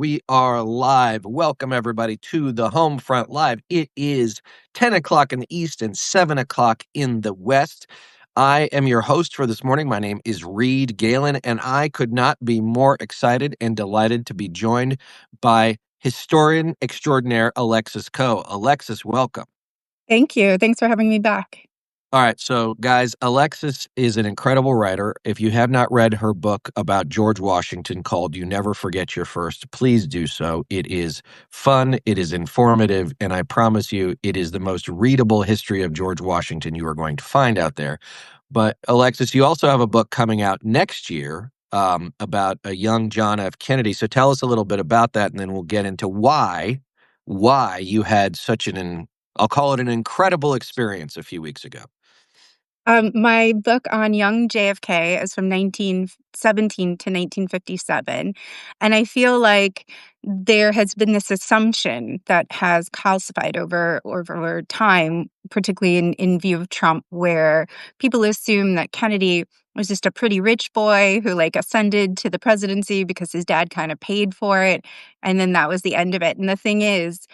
We are live. Welcome, everybody, to the Home Front Live. It is 10 o'clock in the East and 7 o'clock in the West. I am your host for this morning. My name is Reed Galen, and I could not be more excited and delighted to be joined by historian extraordinaire Alexis Coe. Alexis, welcome. Thank you. Thanks for having me back. All right, so guys, Alexis is an incredible writer. If you have not read her book about George Washington called You Never Forget Your First, please do so. It is fun, it is informative, and I promise you it is the most readable history of George Washington you are going to find out there. But Alexis, you also have a book coming out next year about a young John F. Kennedy. So tell us a little bit about that, and then we'll get into why you had such I'll call it an incredible experience a few weeks ago. My book on young JFK is from 1917 to 1957. And I feel like there has been this assumption that has calcified over time, particularly in view of Trump, where people assume that Kennedy was just a pretty rich boy who ascended to the presidency because his dad kind of paid for it. And then that was the end of it. And the thing is,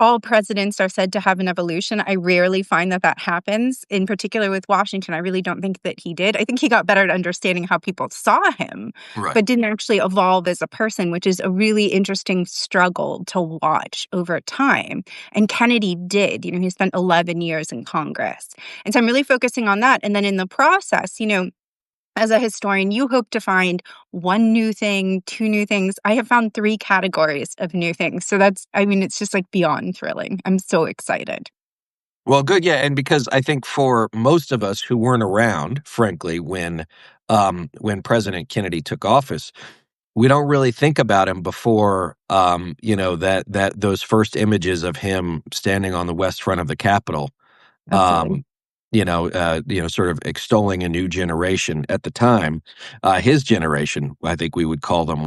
all presidents are said to have an evolution. I rarely find that happens. In particular with Washington, I really don't think that he did. I think he got better at understanding how people saw him, Right. but didn't actually evolve as a person, which is a really interesting struggle to watch over time. And Kennedy did. He spent 11 years in Congress. And so I'm really focusing on that. And then in the process, as a historian, you hope to find one new thing, two new things. I have found 3 categories of new things. So it's just beyond thrilling. I'm so excited. Well, good. Yeah. And because I think for most of us who weren't around, frankly, when President Kennedy took office, we don't really think about him before, that those first images of him standing on the west front of the Capitol, Absolutely. sort of extolling a new generation at the time. His generation, I think we would call them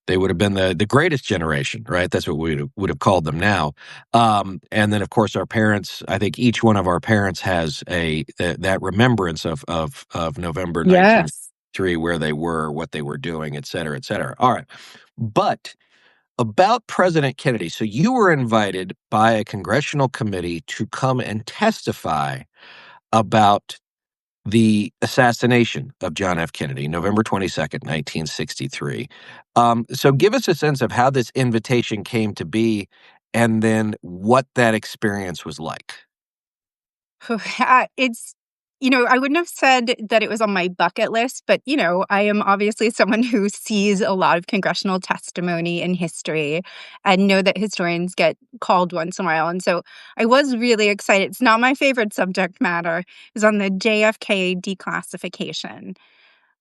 they would have been the greatest generation, right? That's what we would have called them now. And then, of course, our parents. I think each one of our parents has that remembrance of November 1903, where they were, what they were doing, et cetera, et cetera. All right, but about President Kennedy. So you were invited by a congressional committee to come and testify about the assassination of John F. Kennedy, November 22nd, 1963. So give us a sense of how this invitation came to be and then what that experience was like. I wouldn't have said that it was on my bucket list, but, I am obviously someone who sees a lot of congressional testimony in history and know that historians get called once in a while. And so I was really excited. It's not my favorite subject matter. It was on the JFK Declassification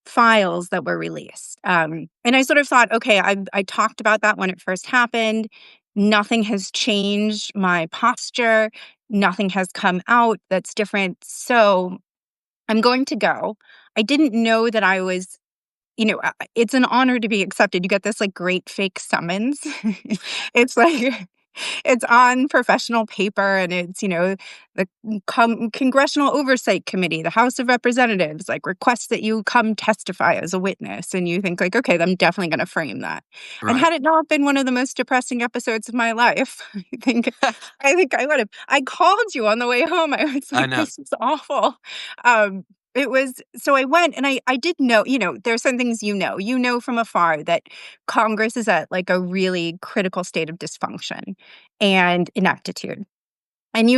files that were released. And I sort of thought, okay, I talked about that when it first happened. Nothing has changed my posture. Nothing has come out that's different. So I'm going to go. I didn't know that I was, it's an honor to be accepted. You get this great fake summons. It's it's on professional paper, and it's, the Congressional Oversight Committee, the House of Representatives, requests that you come testify as a witness. And you think okay, I'm definitely going to frame that. Right. And had it not been one of the most depressing episodes of my life, I think I would have. I called you on the way home. I was I know. this is awful. So I went, and I did know, there are some things from afar that Congress is at a really critical state of dysfunction and ineptitude. And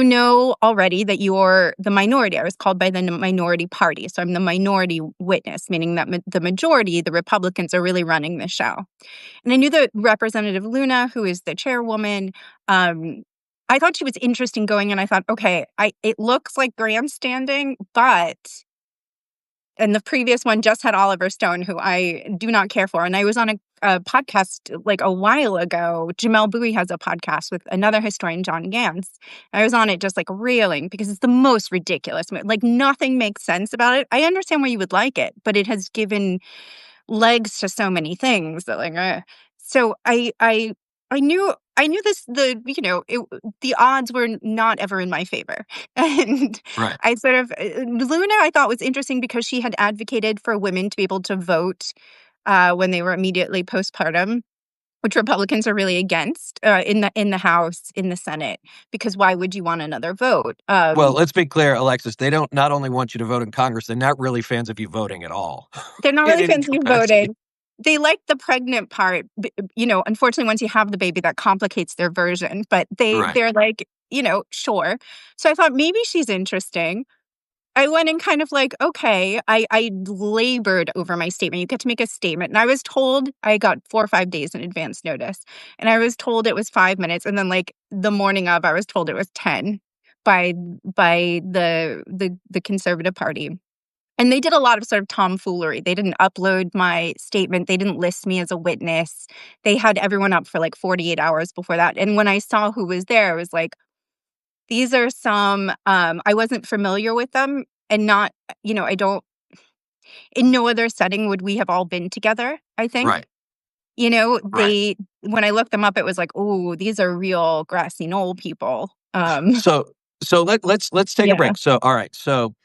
already that you're the minority. I was called by the minority party. So I'm the minority witness, meaning that the majority, the Republicans, are really running the show. And I knew that Representative Luna, who is the chairwoman, I thought she was interesting going, and I thought, okay, it looks like grandstanding, but... And the previous one just had Oliver Stone, who I do not care for. And I was on a podcast a while ago. Jamel Bowie has a podcast with another historian, John Gans. I was on it just railing because it's the most ridiculous. Nothing makes sense about it. I understand why you would like it, but it has given legs to so many things that So I knew the odds were not ever in my favor. And Right. I sort of, Luna I thought was interesting because she had advocated for women to be able to vote when they were immediately postpartum. which Republicans are really against, in the House, in the Senate, because why would you want another vote? Well, let's be clear, Alexis. They don't not only want you to vote in Congress, they're not really fans of you voting at all They're not in really any fans of you capacity. voting. They like the pregnant part, unfortunately, once you have the baby, that complicates their version, but Right. they're like, sure. So I thought maybe she's interesting. I went in kind of like, okay, I labored over my statement. You get to make a statement. And I was told I got 4 or 5 days in advance notice. And I was told it was 5 minutes. And then like the morning of, I was told it was 10 by the Conservative Party. And they did a lot of sort of tomfoolery. They didn't upload my statement. They didn't list me as a witness. They had everyone up for like 48 hours before that. And when I saw who was there, I was like, these are some, I wasn't familiar with them, and not, I don't, in no other setting would we have all been together, I think. Right. Right. When I looked them up, it was like, oh, these are real grassy knoll people. So let's take a Yeah. break. So all right. So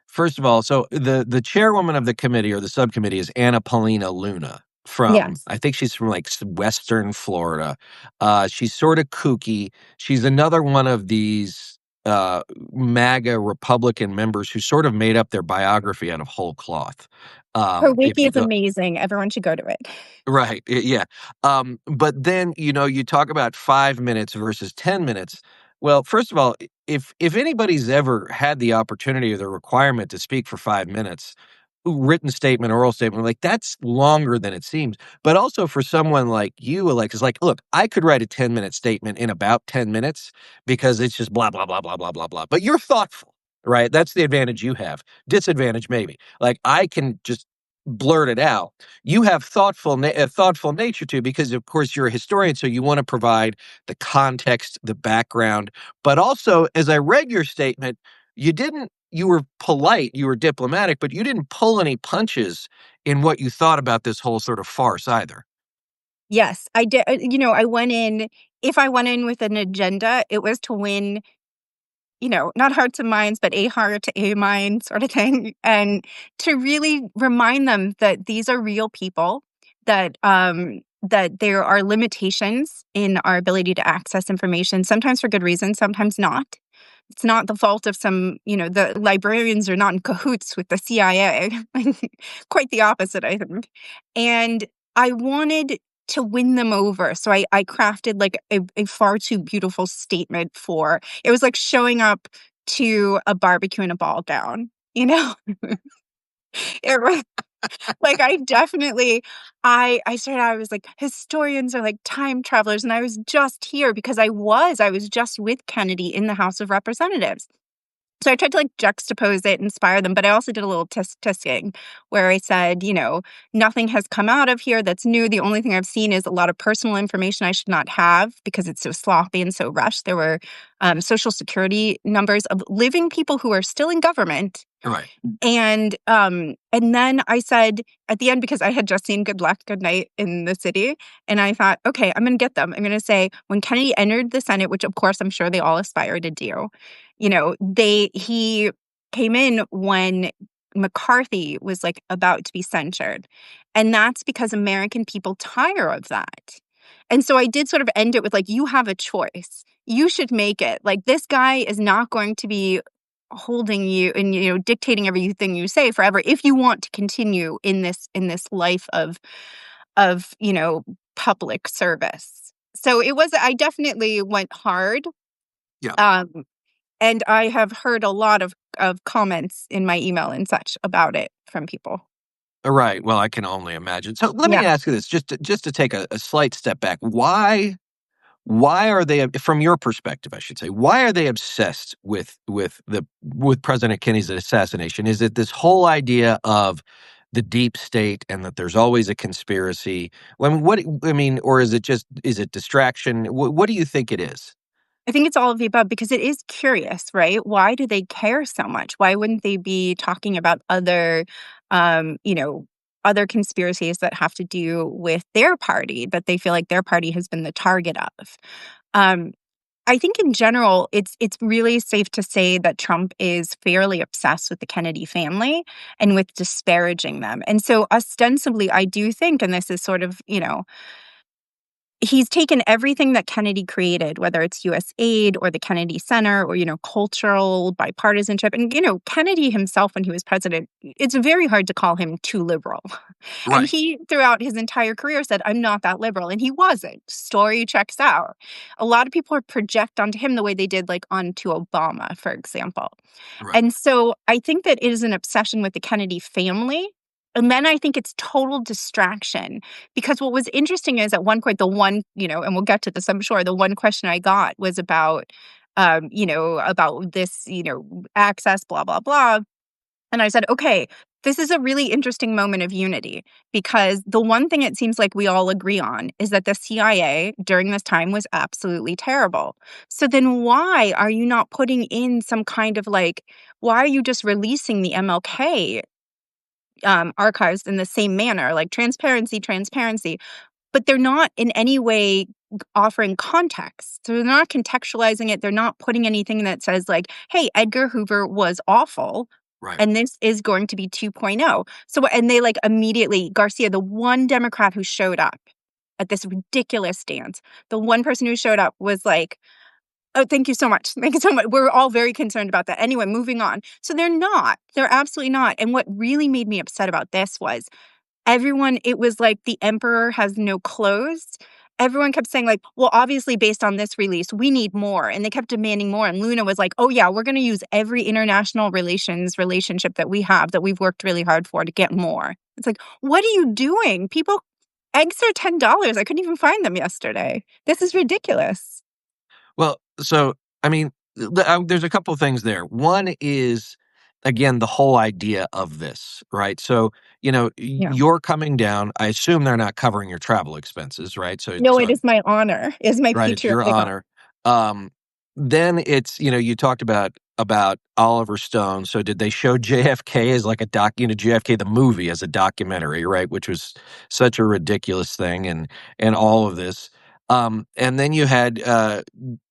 first of all, so the chairwoman of the committee or the subcommittee is Anna Paulina Luna from, Yes. I think she's from like Western Florida. She's sort of kooky. She's another one of these MAGA Republican members who sort of made up their biography out of whole cloth. Her If wiki you is go, amazing. Everyone should go to it. right. Yeah. But then, you talk about 5 minutes versus 10 minutes. Well, first of all, if anybody's ever had the opportunity or the requirement to speak for 5 minutes, written statement, oral statement, like that's longer than it seems. But also for someone like you, Alexis, like, look, I could write a 10-minute statement in about 10 minutes because it's just blah, blah, blah, blah, blah, blah, blah. But you're thoughtful, right? That's the advantage you have. Disadvantage, maybe. Like I can just blurt it out. You have a thoughtful nature too, because of course you're a historian, so you want to provide the context, the background. But also, as I read your statement, you were polite, you were diplomatic, but you didn't pull any punches in what you thought about this whole sort of farce either. Yes, I did. I went in, if I went in with an agenda, it was to win, not hearts and minds, but a heart, a mind sort of thing. And to really remind them that these are real people, that there are limitations in our ability to access information, sometimes for good reason, sometimes not. It's not the fault of the librarians are not in cahoots with the CIA. Quite the opposite, I think. And I wanted to win them over. So I crafted like a far too beautiful statement for it was like showing up to a barbecue in a ball gown, you know? It was like I was like, historians are like time travelers, and I was just here because I was just with Kennedy in the House of Representatives. So I tried to, like, juxtapose it, inspire them, but I also did a little testing where I said, "Nothing has come out of here that's new. The only thing I've seen is a lot of personal information I should not have because it's so sloppy and so rushed." There were, Social Security numbers of living people who are still in government. Right. And then I said at the end, because I had just seen Good Luck, Good Night in the city, and I thought, "Okay, I'm gonna get them." I'm gonna say, when Kennedy entered the Senate, which of course I'm sure they all aspire to do, he came in when McCarthy was, like, about to be censured, and that's because American people tire of that. And so I did sort of end it with, like, "You have a choice. You should make it. Like, this guy is not going to be holding you and, dictating everything you say forever if you want to continue in this life of, public service." So it was I definitely went hard. Yeah. Um, and I have heard a lot of comments in my email and such about it from people. Right. Well, I can only imagine. So let me Yeah. ask you this, just to take a slight step back. Why are they, from your perspective, I should say, why are they obsessed with President Kennedy's assassination? Is it this whole idea of the deep state and that there's always a conspiracy? Well, or is it distraction? What do you think it is? I think it's all of the above because it is curious, right? Why do they care so much? Why wouldn't they be talking about um, you know, other conspiracies that have to do with their party that they feel like their party has been the target of? Um, I think in general, it's really safe to say that Trump is fairly obsessed with the Kennedy family and with disparaging them. And so ostensibly, I do think, and this is sort of, he's taken everything that Kennedy created, whether it's US aid or the Kennedy Center or, cultural bipartisanship. And, Kennedy himself, when he was president, it's very hard to call him too liberal. And Right. he, throughout his entire career, said, I'm not that liberal. And he wasn't. Story checks out. A lot of people project onto him the way they did, like, onto Obama, for example. Right. And so I think that it is an obsession with the Kennedy family. And then I think it's total distraction because what was interesting is at one point, and we'll get to this, I'm sure, the one question I got was about this, access, blah, blah, blah. And I said, okay, this is a really interesting moment of unity because the one thing it seems like we all agree on is that the CIA during this time was absolutely terrible. So then why are you not putting in some kind of why are you just releasing the MLK archives in the same manner, like transparency, transparency, but they're not in any way offering context. So they're not contextualizing it. They're not putting anything that says like, hey, Edgar Hoover was awful. Right. And this is going to be 2.0. So, and they immediately, Garcia, the one Democrat who showed up at this ridiculous dance, the one person who showed up was like, oh, thank you so much. Thank you so much. We're all very concerned about that. Anyway, moving on. So they're not. They're absolutely not. And what really made me upset about this was it was like the emperor has no clothes. Everyone kept saying well, obviously based on this release, we need more. And they kept demanding more. And Luna was like, oh yeah, we're going to use every international relationship that we have that we've worked really hard for to get more. It's like, what are you doing? Eggs are $10. I couldn't even find them yesterday. This is ridiculous. Well, so, I mean, there's a couple of things there. One is, again, the whole idea of this, right? So, Yeah. you're coming down. I assume they're not covering your travel expenses, right? So, No, it is my honor. It's my right, it's your patriotic honor. honor. Um, then it's, you talked about Oliver Stone. So did they show JFK as like a JFK the movie as a documentary, right? Which was such a ridiculous thing, and all of this. And then you had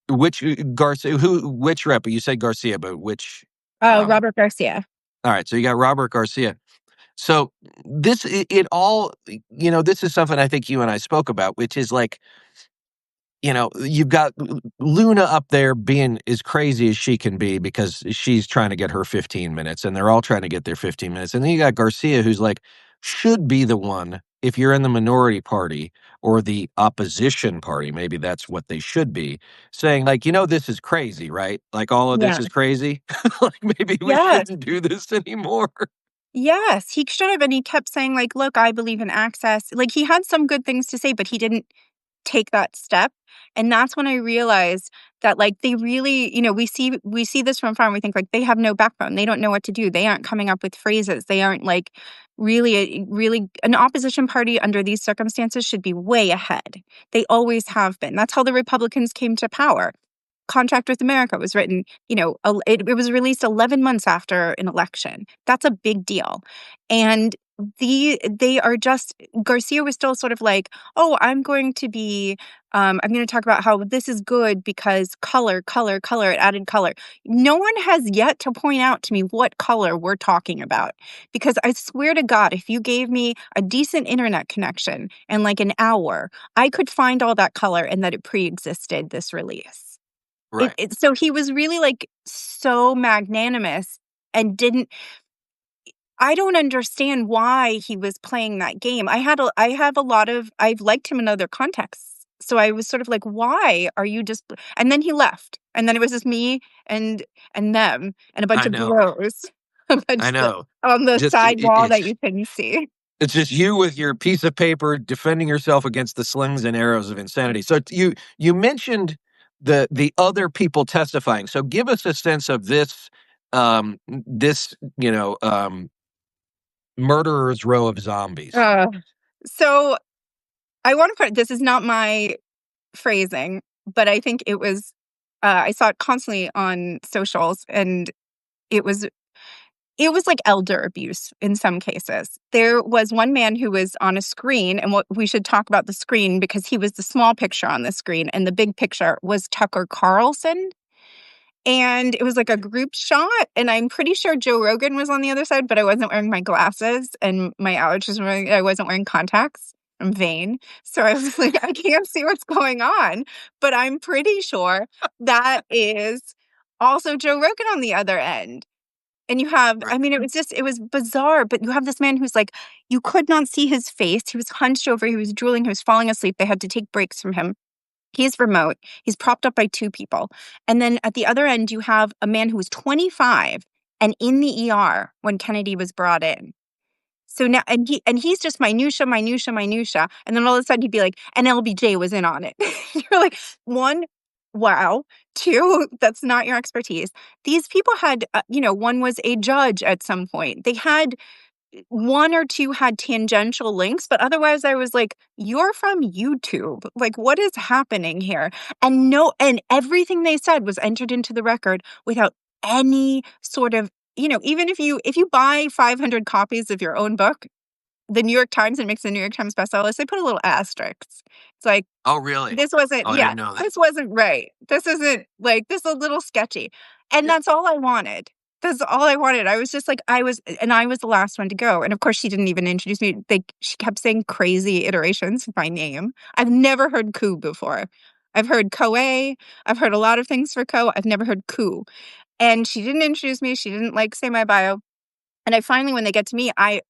which Garcia, which rep? You said Garcia, but which? Robert Garcia. All right, so you got Robert Garcia. So it all, this is something I think you and I spoke about, which is like, you've got Luna up there being as crazy as she can be because she's trying to get her 15 minutes and they're all trying to get their 15 minutes. And then you got Garcia, who's like, should be the one, if you're in the minority party or the opposition party, maybe that's what they should be saying, like, this is crazy, right? Like, all of this Yeah. is crazy. Like, maybe we Yes. shouldn't do this anymore. Yes, he should have, and he kept saying, look, I believe in access. He had some good things to say, but he didn't take that step. And that's when I realized that, they really, we see this from far and we think, they have no backbone. They don't know what to do. They aren't coming up with phrases. They aren't, really an opposition party under these circumstances should be way ahead. They always have been. That's how the Republicans came to power. Contract with America was written, it was released 11 months after an election. That's a big deal. And they are just, Garcia was still sort of like, oh, I'm going to talk about how this is good because color, it added color. No one has yet to point out to me what color we're talking about. Because I swear to God, if you gave me a decent internet connection and an hour, I could find all that color and that it pre-existed this release. Right. So he was really so magnanimous and I don't understand why he was playing that game. I've liked him in other contexts. So I was sort of like, why are you just, and then he left. And then it was just me and them and a bunch I of know. bros I know. on the Just, side wall that you couldn't see. it's just you with your piece of paper defending yourself against the slings and arrows of insanity. So you mentioned the other people testifying. So give us a sense of this murderer's row of zombies. Uh, so I want to put, this is not my phrasing, but I think it was, I saw it constantly on socials and it was like elder abuse in some cases. There was one man who was on a screen, and what we should talk about the screen because he was the small picture on the screen, and the big picture was Tucker Carlson. And it was like a group shot, and I'm pretty sure Joe Rogan was on the other side, but I wasn't wearing my glasses, and my allergies were, I wasn't wearing contacts. I'm vain. So I was like, I can't see what's going on, but I'm pretty sure that is also Joe Rogan on the other end. And you have, Right. I mean, it was bizarre, but you have this man who's like, you could not see his face. He was hunched over, he was drooling, he was falling asleep. They had to take breaks from him. He's remote. He's propped up by two people. And then at the other end, you have a man who was 25 and in the ER when Kennedy was brought in. So now, he's just minutia, minutia, minutia, and then all of a sudden he'd be like, "And LBJ was in on it." You're like, one, wow. Two, that's not your expertise. These people had, one was a judge at some point. They had one or two had tangential links, but otherwise I was like, "You're from YouTube. Like, what is happening here?" And no, and everything they said was entered into the record without any sort of, even if you buy 500 copies of your own book, the New York Times, it makes the New York Times bestseller list, they put a little asterisk. It's like, Oh, really? this wasn't, Oh, I yeah, didn't know that. this wasn't right. This isn't like, this is a little sketchy. And Yeah. that's all I wanted. That's all I wanted. I was just like, I was the last one to go. And of course, she didn't even introduce me. She kept saying crazy iterations of my name. I've never heard Coe before. I've heard Coe. I've heard a lot of things for Coe. I've never heard Coe. And she didn't introduce me. She didn't like say my bio. And I finally, when they get to me, I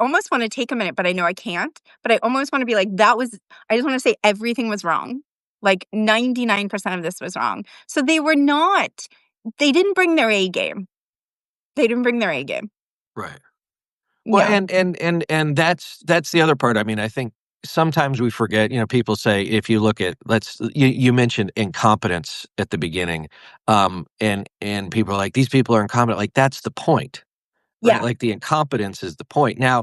almost want to take a minute, but I know I can't. But I almost want to be like, I just want to say everything was wrong. Like 99% of this was wrong. So they didn't bring their A game. They didn't bring their A game. Right. Well, Yeah. and that's the other part. I mean, I think sometimes we forget, people say if you look at you mentioned incompetence at the beginning, and people are like, these people are incompetent. Like, that's the point, right? Yeah. Like, the incompetence is the point. Now,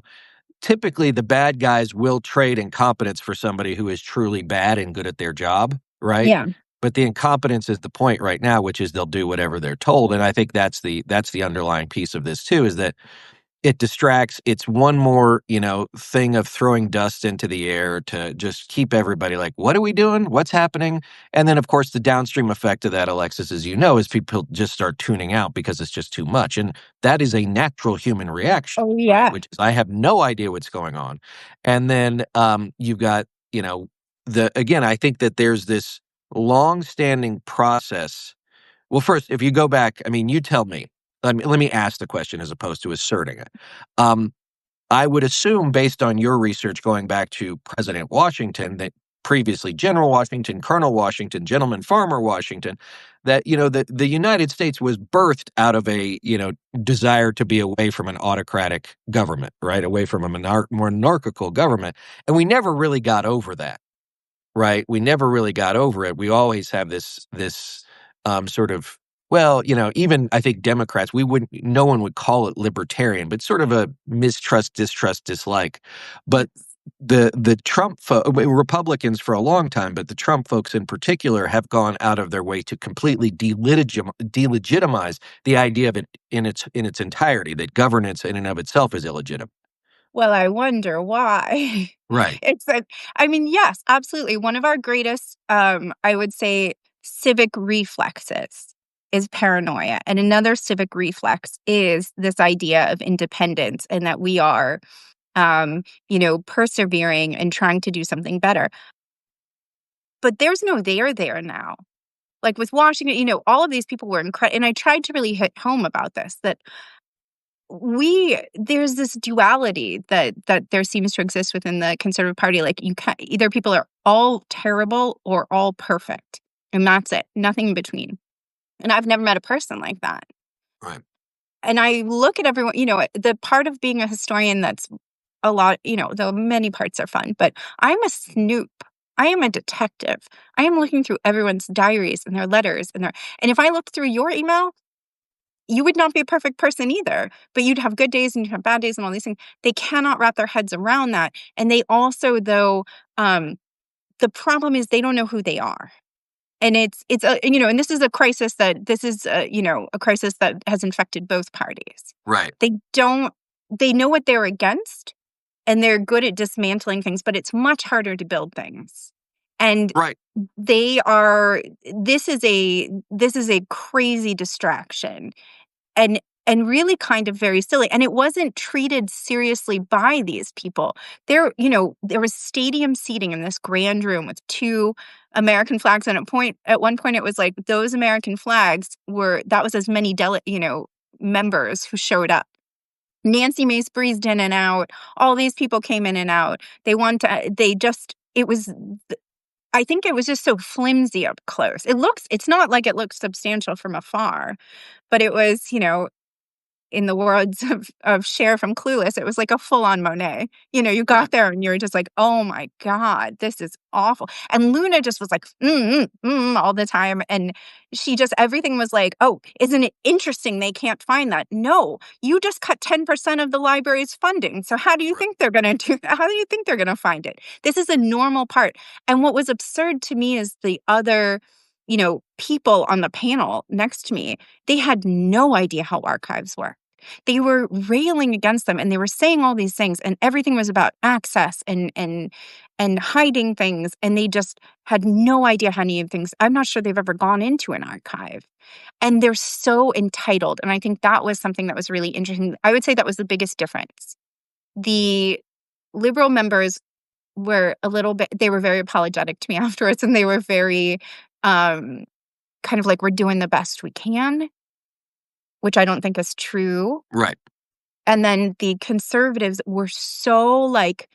typically the bad guys will trade incompetence for somebody who is truly bad and good at their job, right? Yeah. But the incompetence is the point right now, which is they'll do whatever they're told. And I think that's the underlying piece of this too, is that it distracts. It's one more, thing of throwing dust into the air to just keep everybody like, what are we doing? What's happening? And then, of course, the downstream effect of that, Alexis, as you know, is people just start tuning out because it's just too much. And that is a natural human reaction, Oh, right? yeah. Which is, I have no idea what's going on. And then you've got, again, I think that there's this long-standing process. Well, first, if you go back, I mean, you tell me. Let me ask the question as opposed to asserting it. Um, I would assume, based on your research going back to President Washington, that previously General Washington, Colonel Washington, Gentleman Farmer Washington, that the United States was birthed out of a desire to be away from an autocratic government, right, away from a monarchical government, and we never really got over that. Right? We never really got over it. We always have this sort of, well, even I think Democrats, no one would call it libertarian, but sort of a mistrust, distrust, dislike. But the Republicans for a long time, but the Trump folks in particular have gone out of their way to completely delegitimize the idea of it in its entirety, that governance in and of itself is illegitimate. Well, I wonder why. Right. It's a I mean, yes, absolutely. One of our greatest, I would say, civic reflexes is paranoia. And another civic reflex is this idea of independence and that we are, persevering and trying to do something better. But there's no there now. Like with Washington, all of these people were incredible. And I tried to really hit home about this, that there's this duality that there seems to exist within the conservative party. Like, you can't, either people are all terrible or all perfect, and that's it, nothing in between. And I've never met a person like that. Right. And I look at everyone, the part of being a historian that's a lot, though many parts are fun, but I'm a snoop. I am a detective. I am looking through everyone's diaries and their letters and if I look through your email, you would not be a perfect person either, but you'd have good days and you'd have bad days and all these things. They cannot wrap their heads around that. And they also, though, the problem is they don't know who they are. And and this is a crisis a crisis that has infected both parties. Right. They know what they're against and they're good at dismantling things, but it's much harder to build things. And Right. they are, this is a crazy distraction. And and really kind of very silly. And it wasn't treated seriously by these people. There was stadium seating in this grand room with two American flags. And at one point, it was like those American flags that was as many members who showed up. Nancy Mace breezed in and out. All these people came in and out. I think it was just so flimsy up close. It's not like it looks substantial from afar, but it was, in the words of Cher from Clueless, it was like a full-on Monet. You Right. got there and you were just like, "Oh my god, this is awful." And Luna just was like, all the time, and everything was like, "Oh, isn't it interesting they can't find that?" No, you just cut 10% of the library's funding, so how do you Right. think they're gonna do that? How do you think they're gonna find it? This is a normal part, and what was absurd to me is the other, people on the panel next to me, they had no idea how archives work. They were railing against them, and they were saying all these things, and everything was about access and hiding things, and they just had no idea how any of things. I'm not sure they've ever gone into an archive, and they're so entitled, and I think that was something that was really interesting. I would say that was the biggest difference. The Liberal members were they were very apologetic to me afterwards, and they were very, kind of like, "We're doing the best we can," which I don't think is true. Right. And then the conservatives were so, like,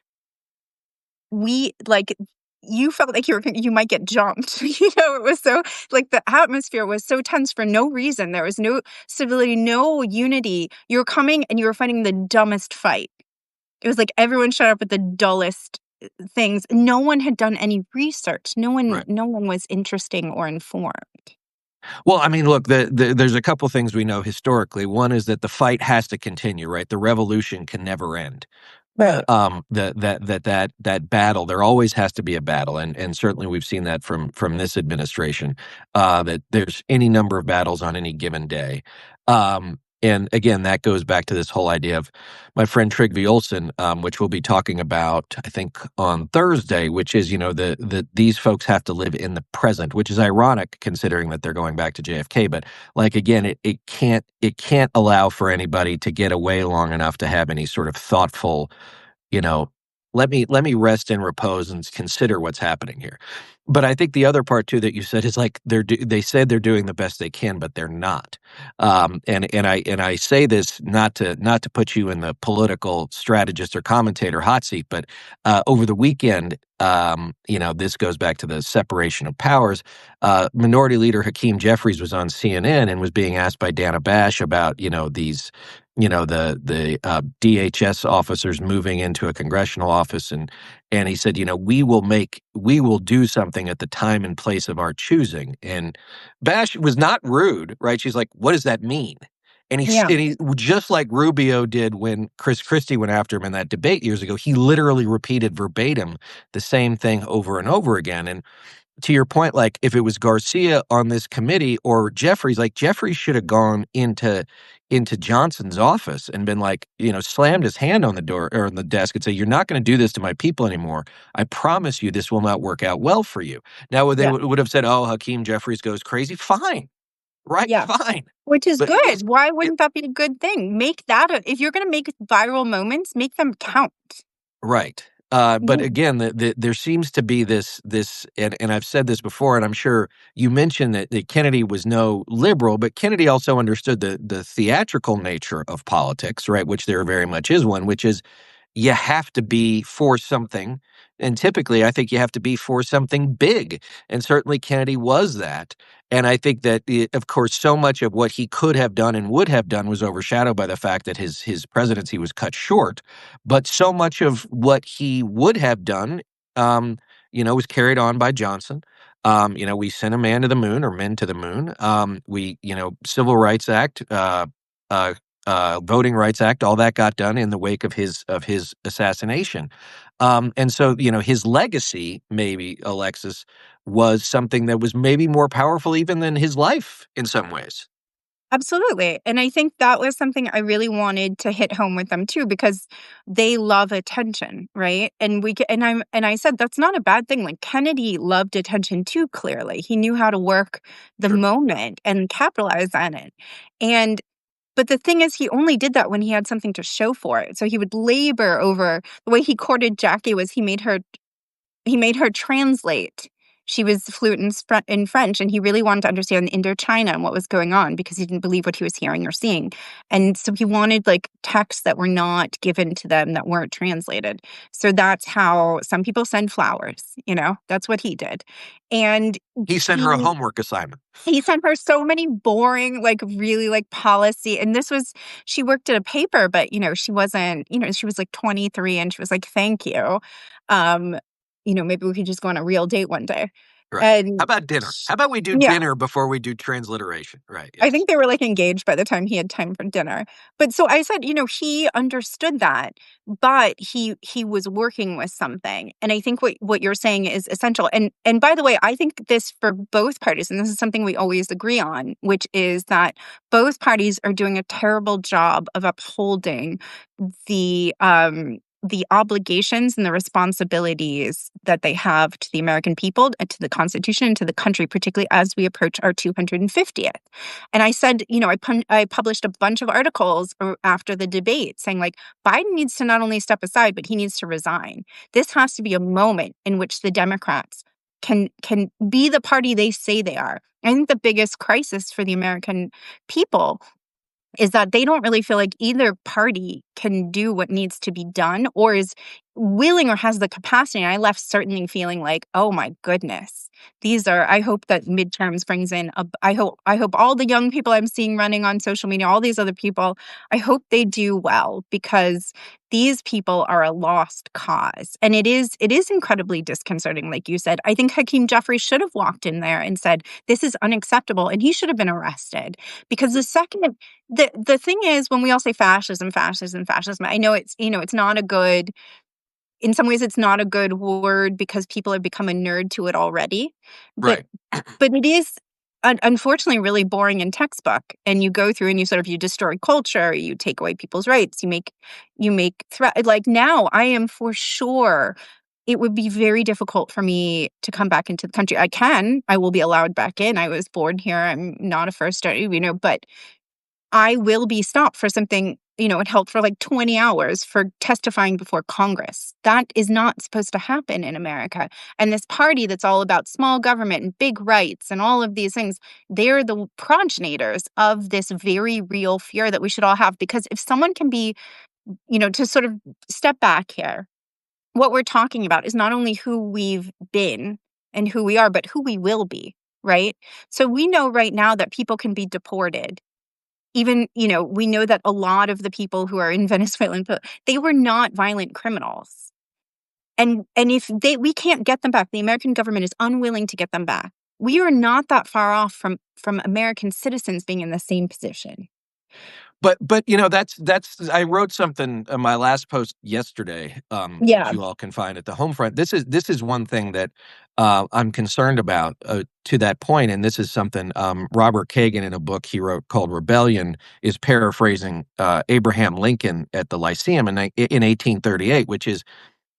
you felt like you might get jumped, it was so like, the atmosphere was so tense for no reason, there was no civility, no unity, you were coming and you were fighting the dumbest fight. It was like everyone showed up with the dullest, things, no one had done any research, Right. no one was interesting or informed. Well, I mean, look, there's a couple things we know historically. One is that the fight has to continue, right? The revolution can never end. Right. That battle, there always has to be a battle, and certainly we've seen that from this administration, that there's any number of battles on any given day. And again, that goes back to this whole idea of my friend Trygve Olsen, which we'll be talking about, I think, on Thursday, which is, these folks have to live in the present, which is ironic considering that they're going back to JFK. But like again, it can't allow for anybody to get away long enough to have any sort of thoughtful, you know, let me rest and repose and consider what's happening here. But I think the other part too that you said is like they said they're doing the best they can, but they're not. And I say this not to put you in the political strategist or commentator hot seat, but over the weekend, this goes back to the separation of powers. Minority Leader Hakeem Jeffries was on CNN and was being asked by Dana Bash about these the DHS officers moving into a congressional office, and he said, we will do something at the time and place of our choosing. And Bash was not rude, right? She's like, what does that mean? Yeah. And he just like Rubio did when Chris Christie went after him in that debate years ago, he literally repeated verbatim the same thing over and over again. And to your point, like if it was Garcia on this committee or Jeffries, like Jeffries should have gone into Johnson's office and been like, slammed his hand on the door or on the desk and say, "You're not going to do this to my people anymore. I promise you, this will not work out well for you." Now they Yeah. would have said, "Oh, Hakeem Jeffries goes crazy." Fine, right? Yeah. Fine, Which is but good. Why it, wouldn't that be a good thing? Make that if you're gonna make viral moments, make them count. right. But Yeah. again, there seems to be this, and I've said this before, and I'm sure you mentioned that Kennedy was no liberal, but Kennedy also understood the theatrical nature of politics, right? Which there very much is one, which is you have to be for something. And typically, I think you have to be for something big. And certainly Kennedy was that. And I think that, of course, so much of what he could have done and would have done was overshadowed by the fact that his presidency was cut short. But so much of what he would have done, was carried on by Johnson. We sent a man to the moon or men to the moon. Civil Rights Act, uh, Voting Rights Act, all that got done in the wake of his assassination. And so, his legacy, maybe, Alexis, was something that was maybe more powerful even than his life in some ways. Absolutely, and I think that was something I really wanted to hit home with them too, because they love attention, right? And I said that's not a bad thing. Like Kennedy loved attention too. Clearly, he knew how to work the Sure. moment and capitalize on it. And But the thing is, he only did that when he had something to show for it. So he would labor over the way he courted Jackie was he made her translate. She was fluent in French, and he really wanted to understand Indochina and what was going on because he didn't believe what he was hearing or seeing. And so he wanted like texts that were not given to them, that weren't translated. So that's how some people send flowers, that's what he did. And He sent her a homework assignment. he sent her so many boring, like really like policy. And she worked at a paper, but she wasn't, she was like 23 and she was like, thank you. Um, maybe we could just go on a real date one day. Right. And how about dinner? How about we do dinner before we do transliteration? Right. Yes. I think they were like engaged by the time he had time for dinner. But so I said, he understood that, but he was working with something. And I think what you're saying is essential. And by the way, I think this for both parties, and this is something we always agree on, which is that both parties are doing a terrible job of upholding the obligations and the responsibilities that they have to the American people, and to the Constitution, and to the country, particularly as we approach our 250th. And I said, I published a bunch of articles after the debate saying, like, Biden needs to not only step aside, but he needs to resign. This has to be a moment in which the Democrats can be the party they say they are. I think the biggest crisis for the American people is that they don't really feel like either party can do what needs to be done or is willing or has the capacity. And I left certainly feeling like, oh my goodness, I hope that midterms brings in, I hope all the young people I'm seeing running on social media, all these other people, I hope they do well, because these people are a lost cause. And it is incredibly disconcerting, like you said. I think Hakeem Jeffries should have walked in there and said, this is unacceptable, and he should have been arrested. Because the thing is, when we all say fascism, I know it's not a good, in some ways, it's not a good word because people have become a nerd to it already. But, right. But it is unfortunately really boring in textbook. And you go through and you destroy culture, you take away people's rights, you make threat. Like now, I am for sure. It would be very difficult for me to come back into the country. I will be allowed back in. I was born here. I'm not a first starter, but I will be stopped for something, and held for like 20 hours for testifying before Congress. That is not supposed to happen in America. And this party that's all about small government and big rights and all of these things, they're the progenitors of this very real fear that we should all have. Because if someone can be, to sort of step back here, what we're talking about is not only who we've been and who we are, but who we will be, right? So we know right now that people can be deported. Even, we know that a lot of the people who are in Venezuela, they were not violent criminals. And if we can't get them back, the American government is unwilling to get them back. We are not that far off from American citizens being in the same position. But that's I wrote something in my last post yesterday, which you all can find at the home front. This is one thing that I'm concerned about to that point, and this is something Robert Kagan, in a book he wrote called Rebellion, is paraphrasing Abraham Lincoln at the Lyceum in 1838, which is,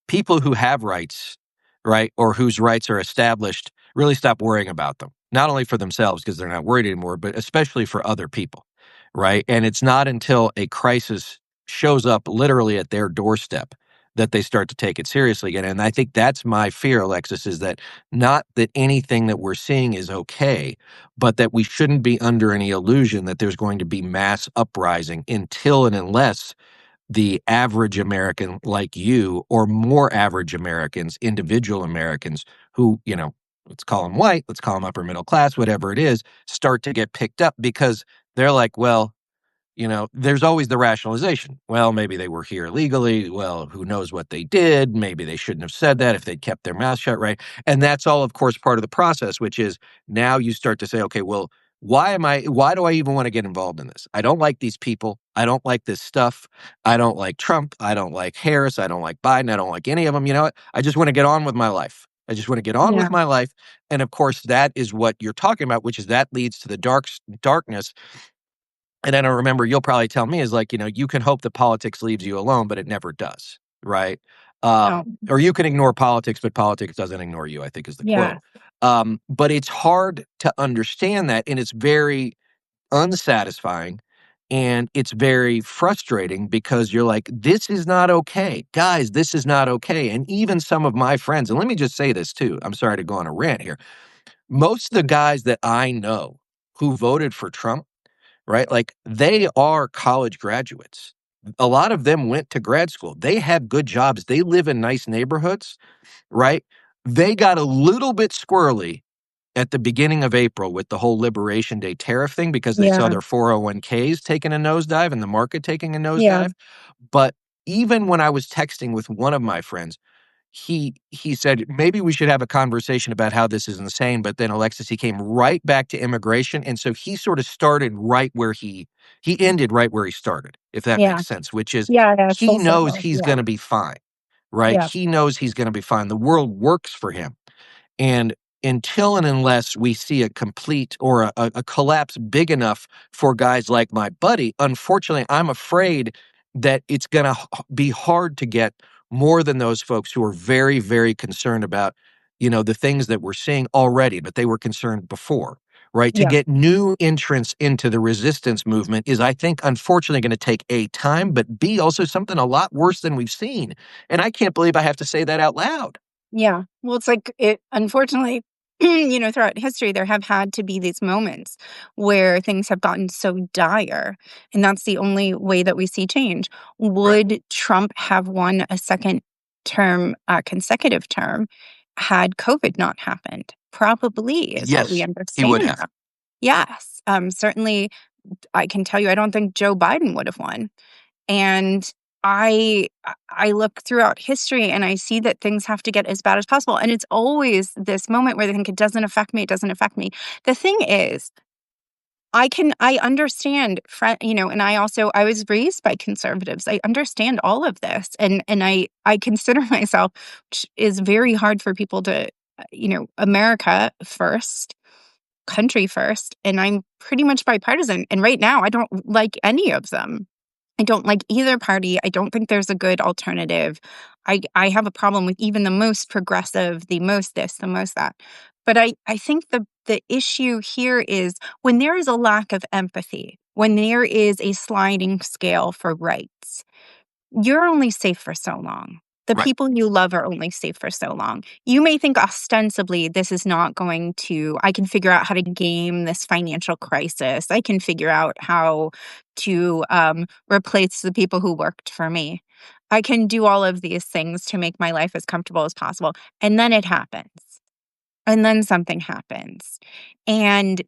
people who have rights, right, or whose rights are established, really stop worrying about them. Not only for themselves, because they're not worried anymore, but especially for other people, right? And it's not until a crisis shows up literally at their doorstep that they start to take it seriously again. And I think that's my fear, Alexis, is that not that anything that we're seeing is okay, but that we shouldn't be under any illusion that there's going to be mass uprising until and unless the average American like you, or more average Americans, individual Americans who, let's call them white, let's call them upper middle class, whatever it is, start to get picked up, because they're like, well, there's always the rationalization. Well, maybe they were here legally. Well, who knows what they did? Maybe they shouldn't have said that if they'd kept their mouth shut, right? And that's all, of course, part of the process, which is now you start to say, okay, well, why do I even want to get involved in this? I don't like these people. I don't like this stuff. I don't like Trump. I don't like Harris. I don't like Biden. I don't like any of them. You know what? I just want to get on with my life. I just want to get on with my life. And of course, that is what you're talking about, which is that leads to the darkness. And then I remember, you'll probably tell me, is like, you can hope that politics leaves you alone, but it never does, right? No. Or you can ignore politics, but politics doesn't ignore you, I think is the quote. But it's hard to understand that, and it's very unsatisfying And it's very frustrating because you're like, this is not okay. Guys, this is not okay. And even some of my friends, and let me just say this too. I'm sorry to go on a rant here. Most of the guys that I know who voted for Trump, right? Like they are college graduates. A lot of them went to grad school. They have good jobs. They live in nice neighborhoods, right? They got a little bit squirrely at the beginning of April with the whole Liberation Day tariff thing because they saw Yeah. their 401ks taking a nosedive and the market taking a Yeah. nosedive. But even when I was texting with one of my friends, he said, maybe we should have a conversation about how this is insane. But then Alexis, he came right back to immigration. And so he sort of started right where he ended right where he started, if that Yeah. makes sense, which is Yeah, yeah, it's he full knows circle. he's Yeah. going to be fine, right? Yeah. He knows he's going to be fine. The world works for him. And until and unless we see a complete or a collapse big enough for guys like my buddy, unfortunately, I'm afraid that it's going to be hard to get more than those folks who are very, very concerned about, the things that we're seeing already, but they were concerned before, right? To Yeah. get new entrants into the resistance movement is, I think, unfortunately going to take A, time, but B, also something a lot worse than we've seen. And I can't believe I have to say that out loud. Yeah. Well, it's like it unfortunately, throughout history, there have had to be these moments where things have gotten so dire, and that's the only way that we see change. Right. Would Trump have won a second term, consecutive term, had COVID not happened? Probably is what we Yes, he would understand have. now. Yes. Certainly, I can tell you, I don't think Joe Biden would have won. And I look throughout history and I see that things have to get as bad as possible. And it's always this moment where they think it doesn't affect me, it doesn't affect me. The thing is, I understand and I was raised by conservatives. I understand all of this. And I consider myself, which is very hard for people to America first, country first, and I'm pretty much bipartisan. And right now I don't like any of them. I don't like either party. I don't think there's a good alternative. I have a problem with even the most progressive, the most this, the most that. But I think the issue here is when there is a lack of empathy, when there is a sliding scale for rights, you're only safe for so long. The Right. people you love are only safe for so long. You may think ostensibly this is not going to, I can figure out how to game this financial crisis. I can figure out how to replace the people who worked for me. I can do all of these things to make my life as comfortable as possible. And then it happens. And then something happens. And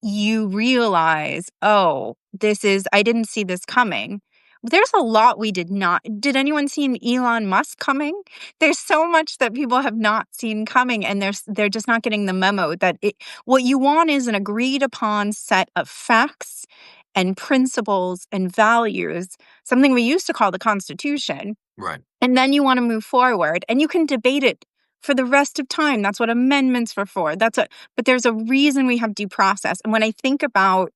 you realize, "Oh, I didn't see this coming." There's a lot we did not. Did anyone see an Elon Musk coming? There's so much that people have not seen coming, and they're just not getting the memo that what you want is an agreed upon set of facts and principles and values, something we used to call the Constitution, Right. and then you wanna move forward, and you can debate it for the rest of time. That's what amendments are for. But there's a reason we have due process. And when I think about,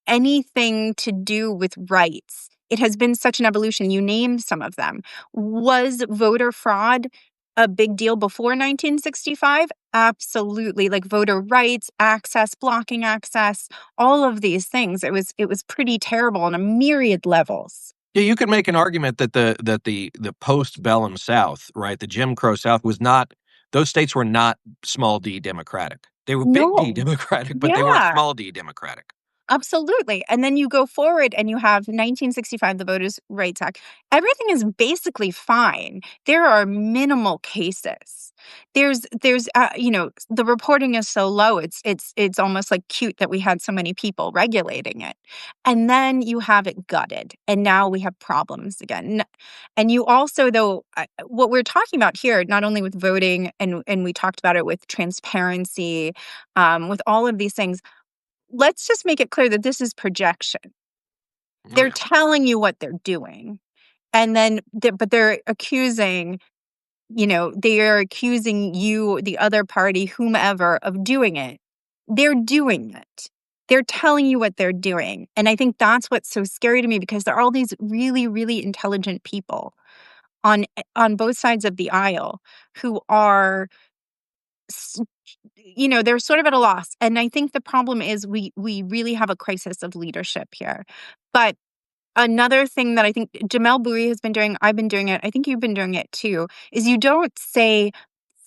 anything to do with rights, it has been such an evolution. You named some of them. Was voter fraud a big deal before 1965? Absolutely. Like voter rights, access, blocking access, all of these things. It was pretty terrible on a myriad levels. Yeah, you could make an argument that the postbellum South, right, the Jim Crow South was not those states were not small d Democratic. They were big D No. Democratic, but they weren't Yeah. small d Democratic. Absolutely, and then you go forward and you have 1965, the Voters' Rights Act. Everything is basically fine. There are minimal cases. The reporting is so low, it's almost, like, cute that we had so many people regulating it, and then you have it gutted, and now we have problems again. And you also, though, what we're talking about here, not only with voting, and we talked about it with transparency, with all of these things, let's just make it clear that this is projection. Oh They're yeah. telling you what they're doing. And then but they are accusing you, the other party, whomever, of doing it. They're doing it. They're telling you what they're doing. And I think that's what's so scary to me because there are all these really, really intelligent people on both sides of the aisle who are they're sort of at a loss. And I think the problem is we really have a crisis of leadership here. But another thing that I think Jamel Bouri has been doing, I've been doing it, I think you've been doing it too, is you don't say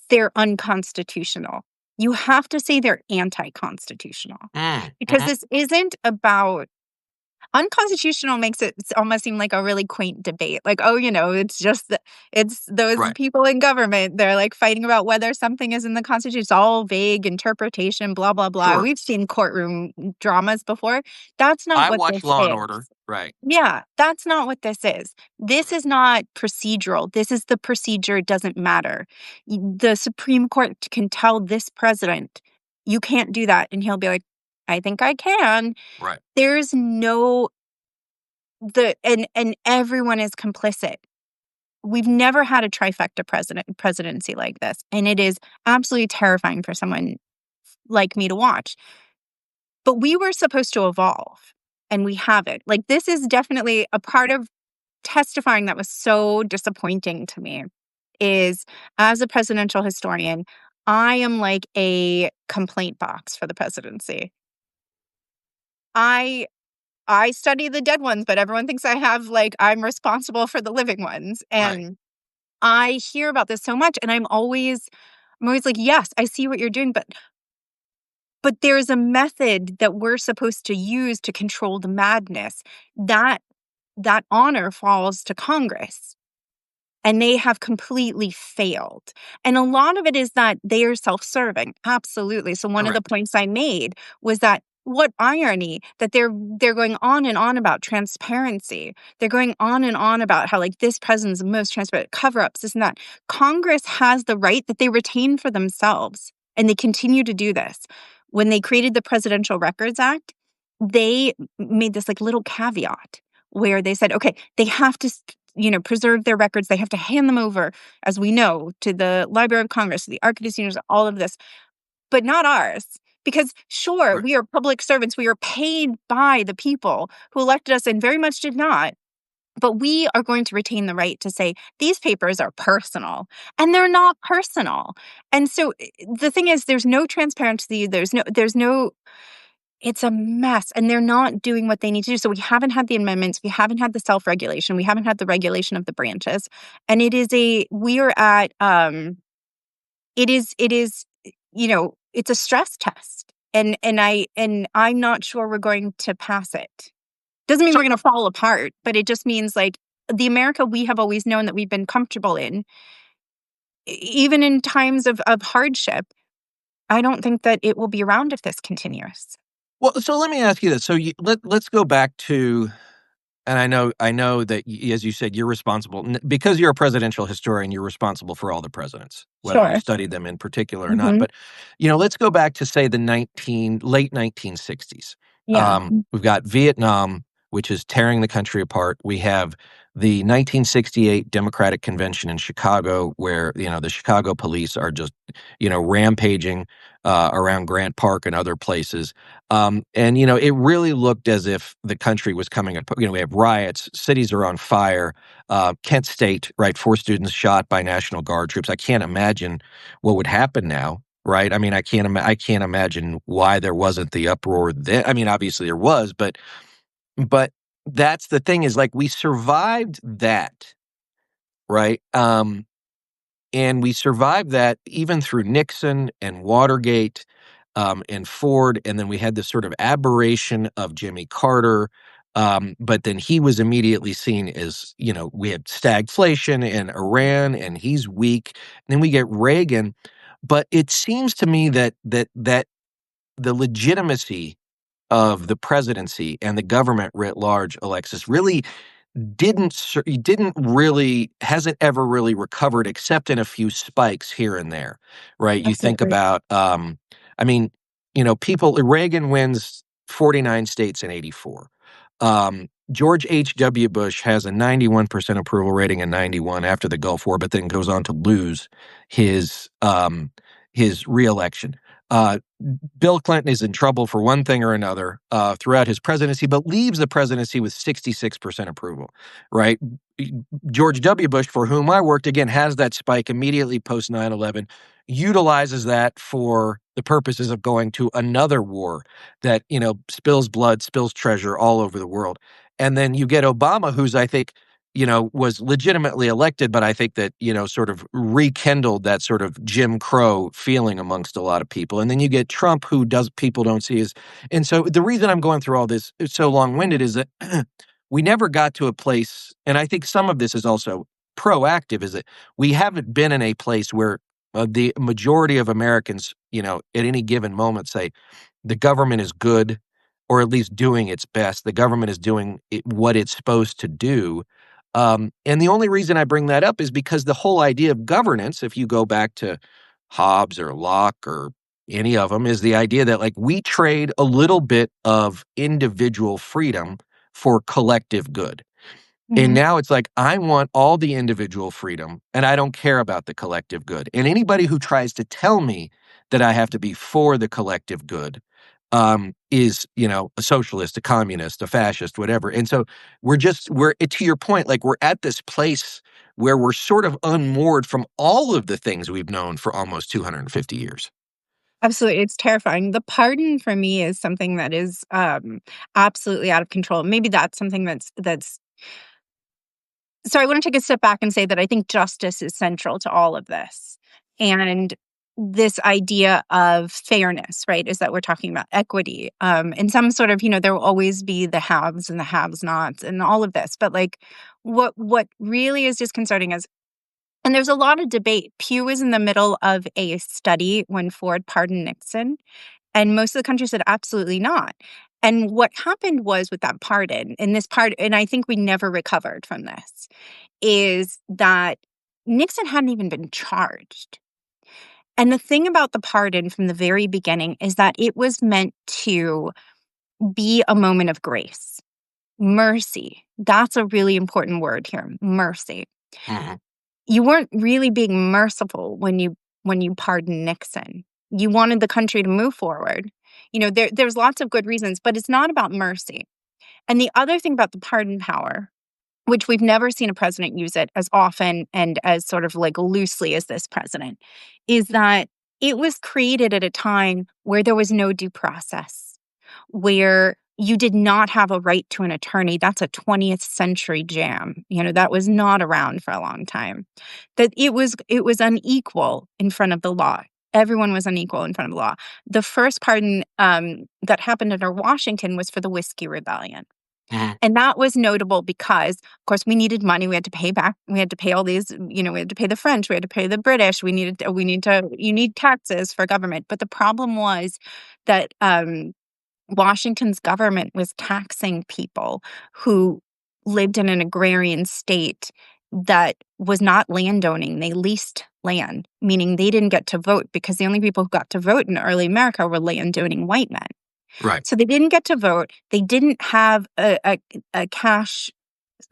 they're unconstitutional. You have to say they're anti-constitutional. Because Mhm. this isn't about unconstitutional makes it almost seem like a really quaint debate. Like, oh, it's those Right. people in government. They're like fighting about whether something is in the Constitution. It's all vague interpretation, blah, blah, blah. Sure. We've seen courtroom dramas before. That's not I what watch this Law and is. Order. Right. Yeah, that's not what this is. This Right. is not procedural. This is the procedure. It doesn't matter. The Supreme Court can tell this president, you can't do that. And he'll be like, I think I can. Right. There's no and everyone is complicit. We've never had a trifecta presidency like this, and it is absolutely terrifying for someone like me to watch. But we were supposed to evolve, and we haven't. Like, this is definitely a part of testifying that was so disappointing to me is, as a presidential historian, I am like a complaint box for the presidency. I I study the dead ones, but everyone thinks I'm responsible for the living ones. Right. And I hear about this so much, and I'm always like, yes, I see what you're doing, but there's a method that we're supposed to use to control the madness. That honor falls to Congress. And they have completely failed. And a lot of it is that they are self-serving. Absolutely. So one of the Correct. points I made was that what irony that they're going on and on about transparency. They're going on and on about how like this president's the most transparent, cover-ups, this and that. Congress has the right that they retain for themselves, and they continue to do this. When they created the Presidential Records Act, they made this like little caveat where they said, okay, they have to preserve their records. They have to hand them over, as we know, to the Library of Congress, to the Archives Universe, all of this, but not ours. Because sure, Right. we are public servants. We are paid by the people who elected us and very much did not. But we are going to retain the right to say these papers are personal, and they're not personal. And so the thing is, there's no transparency. There's no it's a mess, and they're not doing what they need to do. So we haven't had the amendments, we haven't had the self-regulation, we haven't had the regulation of the branches, and we are at, it is, it's a stress test, and I'm not sure we're going to pass it. Doesn't mean So we're gonna fall apart, but it just means, like, the America we have always known that we've been comfortable in, even in times of hardship, I don't think that it will be around if this continues. so let me ask you this. So let's go back to, and I know that as you said, you're responsible because you're a presidential historian. You're responsible for all the presidents, whether you Sure. studied them in particular or not. Mhm. But let's go back to say the late 1960s. Yeah. We've got Vietnam, which is tearing the country apart. We have the 1968 Democratic Convention in Chicago, where the Chicago police are just rampaging around Grant Park and other places. And it really looked as if the country was coming up. We have riots, cities are on fire. Kent State, right? 4 students shot by National Guard troops. I can't imagine what would happen now, right? I mean, I can't imagine why there wasn't the uproar then. I mean, obviously there was, but that's the thing is like we survived that, right? And we survived that even through Nixon and Watergate, and Ford, and then we had this sort of aberration of Jimmy Carter. But then he was immediately seen as, we had stagflation in Iran, and he's weak. And then we get Reagan. But it seems to me that the legitimacy of the presidency and the government writ large, Alexis, really didn't really hasn't ever really recovered except in a few spikes here and there, right? You think Absolutely. about, I mean, people, Reagan wins 49 states in 84. George H.W. Bush has a 91% approval rating in 91 after the Gulf War, but then goes on to lose his, his reelection. Bill Clinton is in trouble for one thing or another throughout his presidency, but leaves the presidency with 66% approval, right? George W. Bush, for whom I worked, again, has that spike immediately post 9/11, utilizes that for the purposes of going to another war that, spills blood, spills treasure all over the world. And then you get Obama, who's, I think, was legitimately elected, but I think that, sort of rekindled that sort of Jim Crow feeling amongst a lot of people. And then you get Trump, who people don't see as. And so the reason I'm going through all this, it's so long-winded, is that we never got to a place, and I think some of this is also proactive, is that we haven't been in a place where the majority of Americans, at any given moment say the government is good, or at least doing its best. The government is doing what it's supposed to do. And the only reason I bring that up is because the whole idea of governance, if you go back to Hobbes or Locke or any of them, is the idea that like we trade a little bit of individual freedom for collective good. And Mhm. now it's like, I want all the individual freedom and I don't care about the collective good. And anybody who tries to tell me that I have to be for the collective good is, a socialist, a communist, a fascist, whatever. And so to your point, like we're at this place where we're sort of unmoored from all of the things we've known for almost 250 years. Absolutely, it's terrifying. The pardon for me is something that is, absolutely out of control. Maybe that's something that's so I wanna take a step back and say that I think justice is central to all of this. And this idea of fairness, right, is that we're talking about equity, and some sort of, there will always be the haves and the have-nots and all of this. But, like, what really is disconcerting is, and there's a lot of debate. Pew was in the middle of a study when Ford pardoned Nixon, and most of the country said, "Absolutely not." And what happened was with that pardon, and I think we never recovered from this, is that Nixon hadn't even been charged. And the thing about the pardon from the very beginning is that it was meant to be a moment of grace, mercy. That's a really important word here, mercy. Mhm. You weren't really being merciful when you pardoned Nixon. You wanted the country to move forward. There's lots of good reasons, but it's not about mercy. And the other thing about the pardon power, which we've never seen a president use it as often and as sort of like loosely as this president, is that it was created at a time where there was no due process, where you did not have a right to an attorney. That's a 20th century jam. That was not around for a long time. That it was unequal in front of the law. Everyone was unequal in front of the law. The first pardon that happened under Washington was for the Whiskey Rebellion. Mhm. And that was notable because, of course, we needed money. We had to pay back. We had to pay all these, we had to pay the French. We had to pay the British. You need taxes for government. But the problem was that Washington's government was taxing people who lived in an agrarian state that was not landowning. They leased land, meaning they didn't get to vote because the only people who got to vote in early America were landowning white men. Right. So they didn't get to vote. They didn't have a cash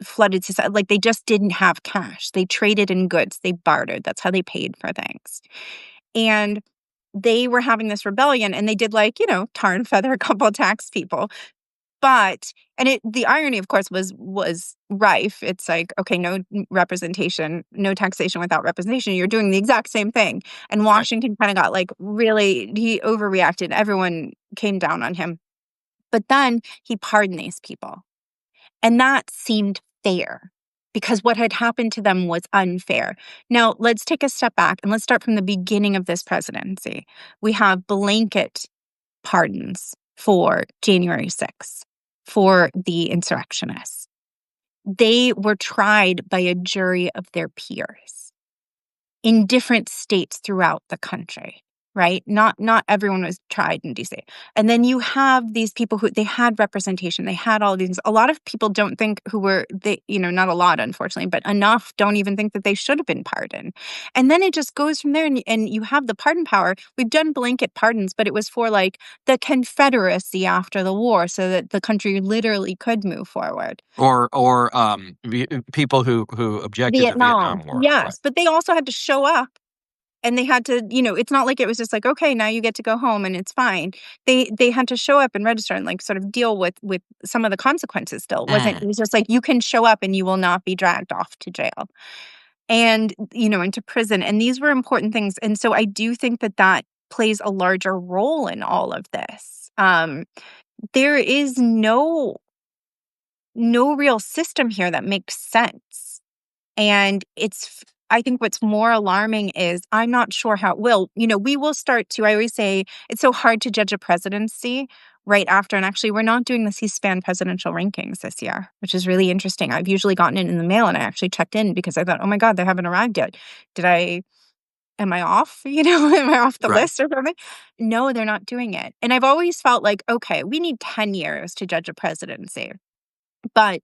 flooded society. Like, they just didn't have cash. They traded in goods. They bartered. That's how they paid for things. And they were having this rebellion, and they did, like, tar and feather a couple of tax people. But the irony, of course, was rife. It's like, okay, no representation, no taxation without representation. You're doing the exact same thing. And Right. Washington kind of got, like, really, he overreacted. Everyone came down on him. But then he pardoned these people. And that seemed fair because what had happened to them was unfair. Now, let's take a step back and let's start from the beginning of this presidency. We have blanket pardons for January 6th, for the insurrectionists. They were tried by a jury of their peers in different states throughout the country, right? Not everyone was tried in DC. And then you have these people who they had representation. They had all these. A lot of people don't think not a lot, unfortunately, but enough don't even think that they should have been pardoned. And then it just goes from there, and you have the pardon power. We've done blanket pardons, but it was for like the Confederacy after the war, so that the country literally could move forward. Or people who objected to Vietnam, Vietnam War. Right. yes, but they also had to show up. And they had to, it's not like it was just like, "Okay, now you get to go home and it's fine." They had to show up and register and, like, sort of deal with some of the consequences still. It Mm. was just like, you can show up and you will not be dragged off to jail. and, into prison. And these were important things. And so I do think that that plays a larger role in all of this. There is no real system here that makes sense. And I think what's more alarming is I'm not sure how it will. We will start to, I always say it's so hard to judge a presidency right after. And actually, we're not doing the C-SPAN presidential rankings this year, which is really interesting. I've usually gotten it in the mail and I actually checked in because I thought, oh my God, they haven't arrived yet. Am I off? Am I off the Right. list or something? No, they're not doing it. And I've always felt like, okay, we need 10 years to judge a presidency. But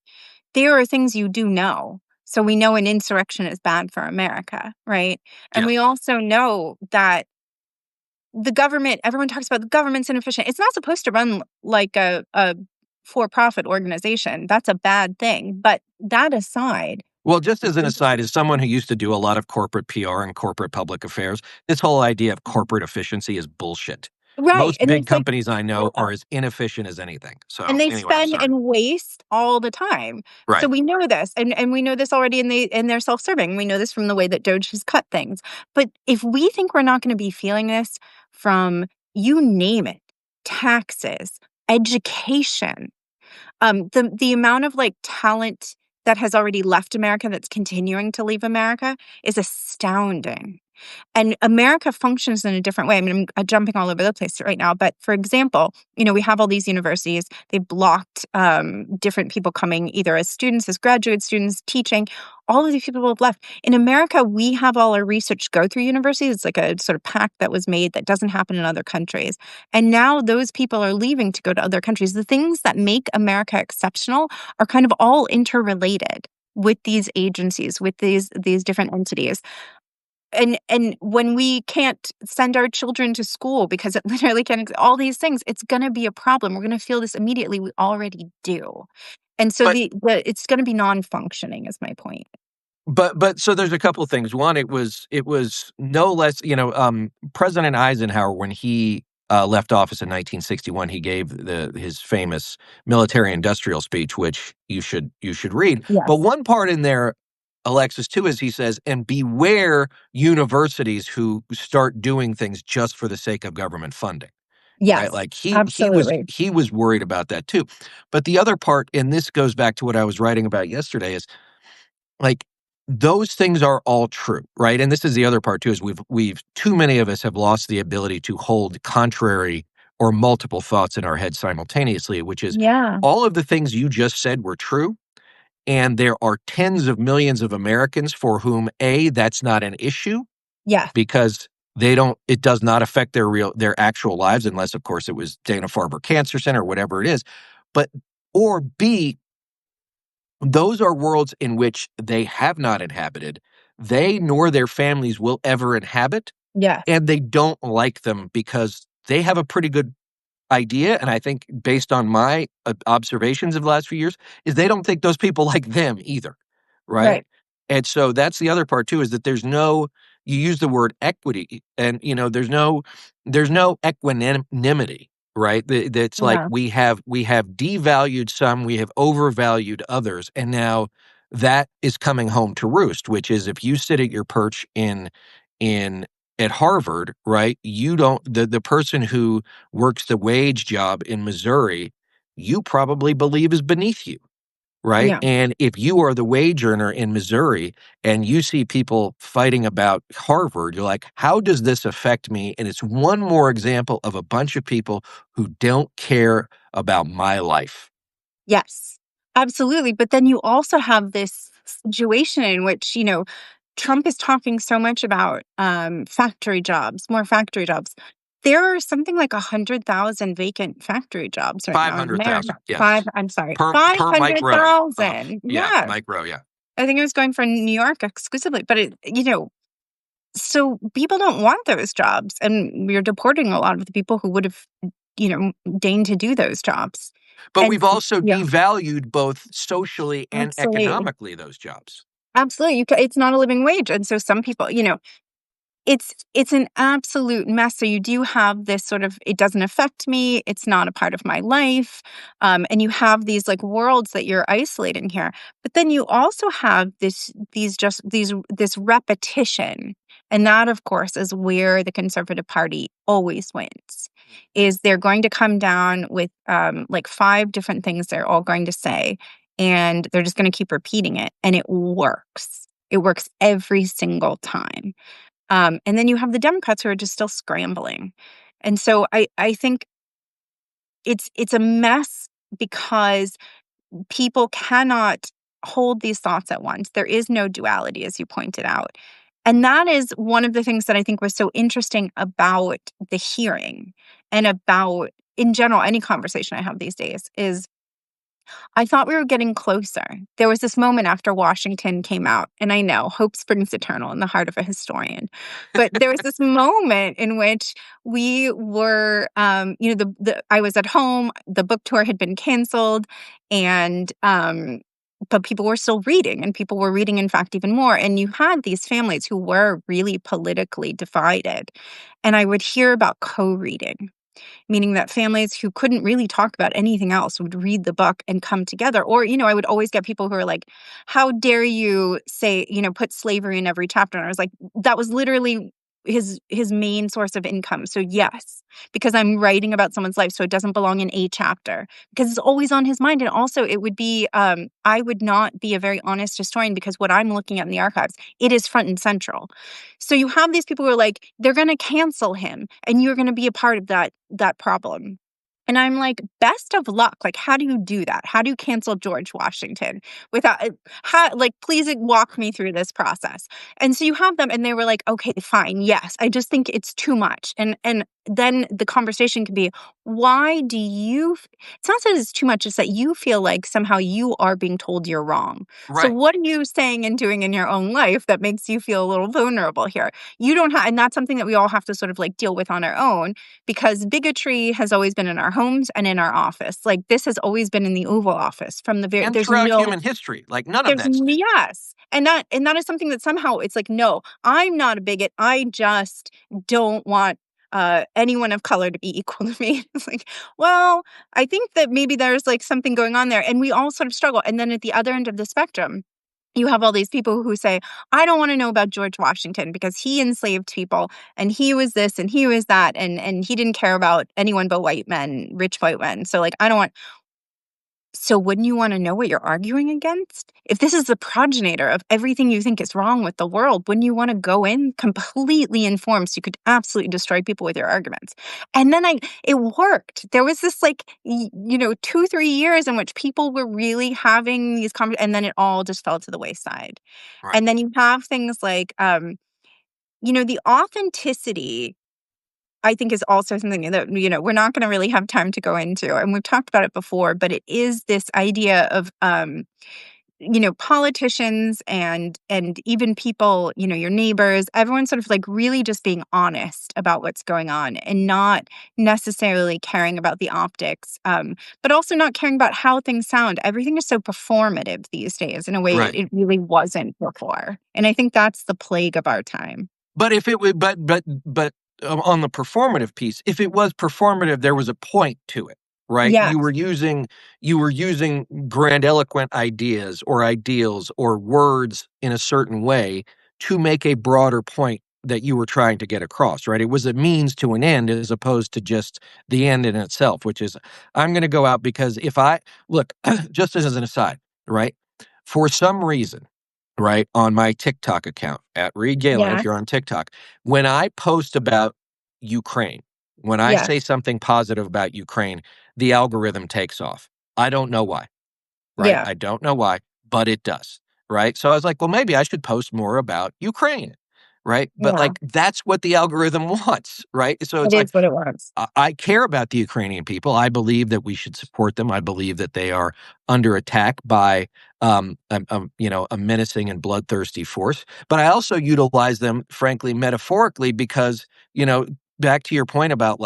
there are things you do know. So we know an insurrection is bad for America, right? And Yes. we also know that the government, everyone talks about the government's inefficient. It's not supposed to run like a for-profit organization. That's a bad thing. But that aside, Well, just as an aside, as someone who used to do a lot of corporate PR and corporate public affairs, this whole idea of corporate efficiency is bullshit. right. Most And big it's like, companies I know yeah. are as inefficient as anything. And So they anyway, I'm spend sorry. and waste all the time. So Right. we know this, and we know this already, and they're self-serving. We know this from the way that Doge has cut things. But if we think we're not gonna be feeling this from, you name it, taxes, education, the amount of, like, talent that has already left America that's continuing to leave America is astounding. And America functions in a different way. I mean, I'm jumping all over the place right now, but for example, we have all these universities. They've blocked different people coming, either as students, as graduate students, teaching. All of these people have left. In America, we have all our research go through universities. It's like a sort of pact that was made that doesn't happen in other countries. And now those people are leaving to go to other countries. The things that make America exceptional are kind of all interrelated with these agencies, with these different entities. And when we can't send our children to school because it literally can all these things, it's gonna be a problem. We're gonna feel this immediately. We already do. And so But it's gonna be non-functioning is my point. but so there's a couple of things. One, it was no less, President Eisenhower, when he left office in 1961, he gave his famous military industrial speech, which you should read. But Yes. one part in there, Alexis, too, is he says, and beware universities who start doing things just for the sake of government funding. Right? Yes. Like he was Absolutely. he was worried about that too. But the other part, and this goes back to what I was writing about yesterday, is like those things are all true, right? And this is the other part too, is we've too many of us have lost the ability to hold contrary or multiple thoughts in our head simultaneously, which is Yeah. all of the things you just said were true. And there are tens of millions of Americans for whom that's not an issue Yes. because it does not affect their actual lives, unless of course it was Dana-Farber Cancer Center or whatever it is. But or B, those are worlds in which they have not inhabited, they nor their families will ever inhabit, Yes. and they don't like them because they have a pretty good idea, and I think based on my observations of the last few years, is they don't think those people like them either, right? Right. And so that's the other part too, is that you use the word equity, and there's no equanimity, right? That's like Yeah. we have devalued some, we have overvalued others, and now that is coming home to roost, which is if you sit at your perch in at Harvard, right? You don't the person who works the wage job in Missouri, you probably believe is beneath you, right? Yeah. And if you are the wage earner in Missouri and you see people fighting about Harvard, you're like, how does this affect me? And it's one more example of a bunch of people who don't care about my life. Yes, absolutely. But then you also have this situation in which, Trump is talking so much about factory jobs, more factory jobs. There are something like 100,000 vacant factory jobs right now in America. 500,000, yes. I'm sorry, Per Mike Rowe. 500,000. Yeah, Yes. Mike Rowe, yeah. I think it was going for New York exclusively, but so people don't want those jobs, and we're deporting a lot of the people who would have, deigned to do those jobs. But And we've also yeah, devalued both socially and absolutely. economically those jobs. Absolutely, it's not a living wage, and so some people, it's an absolute mess. So you do have this sort of, it doesn't affect me, it's not a part of my life, and you have these like worlds that you're isolating here. But then you also have this repetition, and that, of course, is where the Conservative Party always wins. Is they're going to come down with like five different things they're all going to say, and they're just going to keep repeating it, and it works. It works every single time. And then you have the Democrats who are just still scrambling. And so I think it's a mess because people cannot hold these thoughts at once. There is no duality, as you pointed out. And that is one of the things that I think was so interesting about the hearing and about, in general, any conversation I have these days is I thought we were getting closer. There was this moment after Washington came out, and I know hope springs eternal in the heart of a historian. But there was this moment in which we were, I was at home, the book tour had been canceled, and but people were still reading, and people were reading, in fact, even more. And you had these families who were really politically divided. And I would hear about co-reading, meaning that families who couldn't really talk about anything else would read the book and come together. Or, I would always get people who are like, how dare you say, put slavery in every chapter? And I was like, that was literally his main source of income. So yes, because I'm writing about someone's life, so it doesn't belong in a chapter because it's always on his mind. And also it would be, I would not be a very honest historian because what I'm looking at in the archives, it is front and central. So you have these people who are like, they're going to cancel him and you're going to be a part of that problem. And I'm like, best of luck. Like, how do you do that? How do you cancel George Washington without, please walk me through this process. And so you have them and they were like, okay, fine. Yes. I just think it's too much. And then the conversation could be, why do you, it's not that it's too much. It's that you feel like somehow you are being told you're wrong. So Right. what are you saying and doing in your own life that makes you feel a little vulnerable here? You don't have, and that's something that we all have to sort of like deal with on our own, because bigotry has always been in our homes and in our office. Like this has always been in the Oval Office from the very, And throughout human history, like none of that's new. yes. And that is something that somehow it's like, no, I'm not a bigot. I just don't want anyone of color to be equal to me. It's like, well, I think that maybe there's like something going on there. And we all sort of struggle. And then at the other end of the spectrum, you have all these people who say, I don't want to know about George Washington because he enslaved people and he was this and he was that and he didn't care about anyone but white men, rich white men. So like, I don't want. So wouldn't you want to know what you're arguing against? If this is the progenitor of everything you think is wrong with the world, wouldn't you want to go in completely informed so you could absolutely destroy people with your arguments? And then it worked. There was this 2-3 years in which people were really having these conversations, and then it all just fell to the wayside. Right. And then you have things like, the authenticity, I think, is also something that, we're not going to really have time to go into. And we've talked about it before, but it is this idea of, politicians and even people, your neighbors, everyone sort of like really just being honest about what's going on and not necessarily caring about the optics, but also not caring about how things sound. Everything is so performative these days in a way Right. it really wasn't before. And I think that's the plague of our time. But if it would, but on the performative piece, if it was performative, there was a point to it, right? Yes. You were using grandiloquent ideas or ideals or words in a certain way to make a broader point that you were trying to get across, right? It was a means to an end as opposed to just the end in itself, which is I'm going to go out because if I look, just as an aside, right? For some reason, right, on my TikTok account at Reed Galen, if Yes. you're on TikTok, when I post about Ukraine, when I Yes. say something positive about Ukraine, the algorithm takes off. I don't know why, right? Yeah. I don't know why, but it does, right? So I was like, well, maybe I should post more about Ukraine, right? But Yeah. like, that's what the algorithm wants, right? So It it's like, is what it was. I care about the Ukrainian people. I believe that we should support them. I believe that they are under attack by, a menacing and bloodthirsty force. But I also utilize them, frankly, metaphorically, because, back to your point about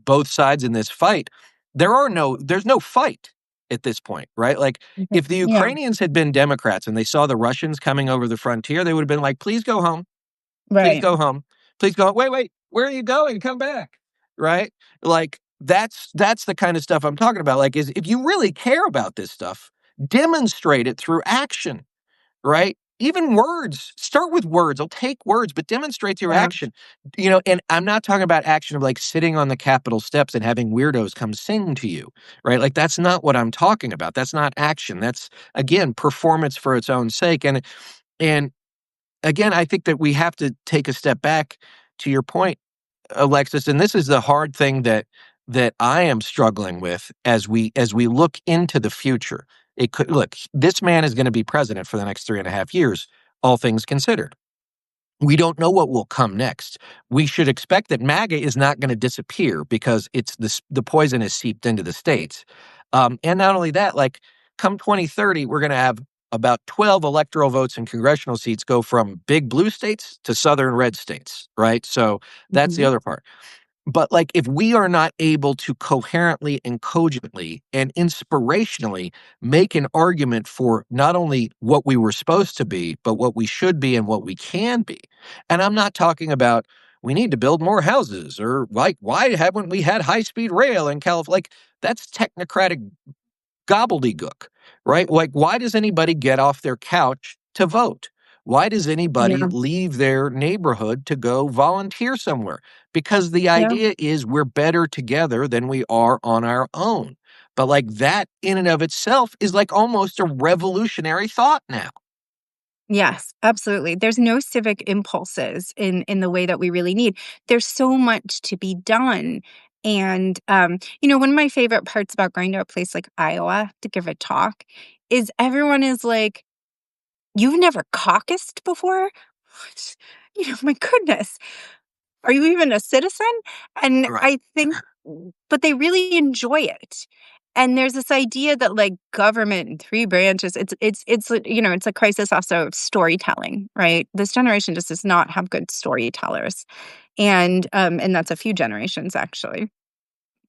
both sides in this fight, there's no fight at this point, right? Like Mhm. if the Yeah. Ukrainians had been Democrats and they saw the Russians coming over the frontier, they would have been like, please go home. Please Right. go home. Please go. Wait. Where are you going? Come back. Right? Like that's the kind of stuff I'm talking about. Like, is if you really care about this stuff, demonstrate it through action. Right? Even words. Start with words. I'll take words, but demonstrate through Yeah. action. And I'm not talking about action of like sitting on the Capitol steps and having weirdos come sing to you. Right? Like that's not what I'm talking about. That's not action. That's again performance for its own sake. And again, I think that we have to take a step back to your point, Alexis, and this is the hard thing that I am struggling with as we look into the future. It could look, this man is going to be president for the next 3.5 years, all things considered. We don't know what will come next. We should expect that MAGA is not going to disappear because the poison is seeped into the states. And not only that, like come 2030, we're going to have about 12 electoral votes and congressional seats go from big blue states to southern red states, right? So that's the Mhm. other part. But like if we are not able to coherently and cogently and inspirationally make an argument for not only what we were supposed to be, but what we should be and what we can be. And I'm not talking about we need to build more houses or like why haven't we had high-speed rail in California? Like that's technocratic gobbledygook, right? Like, why does anybody get off their couch to vote? Why does anybody Yeah. leave their neighborhood to go volunteer somewhere? Because the Yeah. idea is we're better together than we are on our own. But like that in and of itself is like almost a revolutionary thought now. Yes, absolutely. There's no civic impulses in the way that we really need. There's so much to be done. And one of my favorite parts about going to a place like Iowa to give a talk is everyone is like, "You've never caucused before?" My goodness. Are you even a citizen? And Right. I think but they really enjoy it. And there's this idea that, like, government and 3 branches, it's a crisis also of storytelling, right? This generation just does not have good storytellers, and that's a few generations, actually.